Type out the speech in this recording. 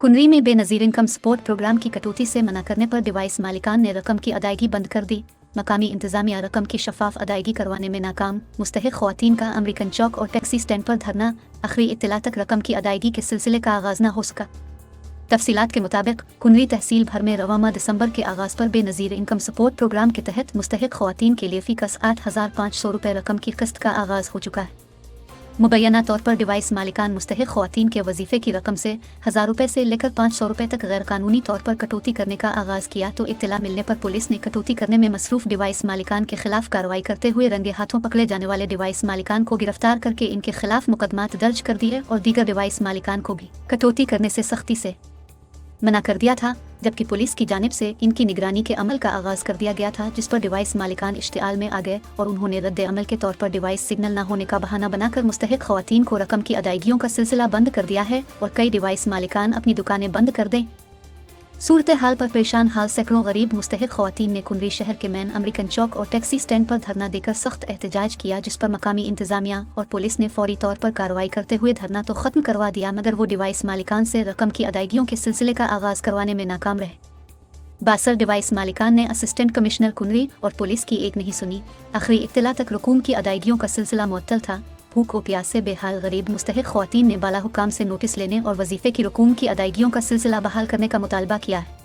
कुनरी में Benazir income support programme की कटौती से मना करने पर डिवाइस मालिकान ने रकम की अदायगी बंद कर दी। मकामी इंतजामिया रकम की शफाफ अदायगी करवाने में नाकाम। मुस्तहिक ख़वातीन का अमेरिकन चौक और टैक्सी स्टैंड पर धरना। आखिरी इत्तला तक रकम की अदायगी के सिलसिले का आगाज़ न हो सका। तफसीलात के मुताबिक कुनरी तहसील भर में रवामा दिसंबर के आगाज़ पर बेनज़ीर इनकम सपोर्ट प्रोग्राम के तहत मुस्तहिक ख़वातीन के लिए फ़ीकस 8,500 रुपये रकम की किस्त का आगाज़ हो चुका है। मुबैना तौर पर डिवाइस मालिकान मुस्तहिक ख़वातीन के वजीफ़े की रकम से 1000 रुपये से लेकर 500 रुपये तक गैर कानूनी तौर पर कटौती करने का आगाज़ किया तो इत्तला मिलने पर पुलिस ने कटौती करने में मसरूफ़ डिवाइस मालिकान के खिलाफ कार्रवाई करते हुए रंगे हाथों पकड़े जाने वाले डिवाइस मालिकान को गिरफ्तार करके इनके खिलाफ मुकदमात दर्ज कर दिए और दीगर डिवाइस मालिकान को भी कटौती करने से सख्ती से मना कर दिया था, जबकि पुलिस की जानिब से इनकी निगरानी के अमल का आगाज़ कर दिया गया था, जिस पर डिवाइस मालिकान इश्तिआल में आ गए और उन्होंने रद्द अमल के तौर पर डिवाइस सिग्नल न होने का बहाना बनाकर मुस्तहिक ख़वातीन को रकम की अदायगियों का सिलसिला बंद कर दिया है और कई डिवाइस मालिकान अपनी दुकानें बंद कर दें। सूरत हाल पर परेशान हाल सैकड़ों गरीब मुस्तहिक ख़वातीन ने कुनरी शहर के मेन अमेरिकन चौक और टैक्सी स्टैंड पर धरना देकर सख्त एहतजाज किया, जिस पर मकामी इंतजामिया और पुलिस ने फौरी तौर पर कार्रवाई करते हुए धरना तो ख़त्म करवा दिया, मगर वो डिवाइस मालिकान से रकम की अदायगियों के सिलसिले का आगाज़ करवाने में नाकाम रहे। 62 डिवाइस मालिकान ने असिस्टेंट कमिश्नर कुनरी और पुलिस की एक नहीं सुनी। आखिरी इत्तला तक रकूम की अदायगियों का सिलसिला मुअत्तल था। भूख और प्यास से बेहाल गरीब मुस्तहिक ख़वातीन ने बाला हुकाम से नोटिस लेने और वजीफ़े की रकूम की अदायगियों का सिलसिला बहाल करने का मुतालबा किया है।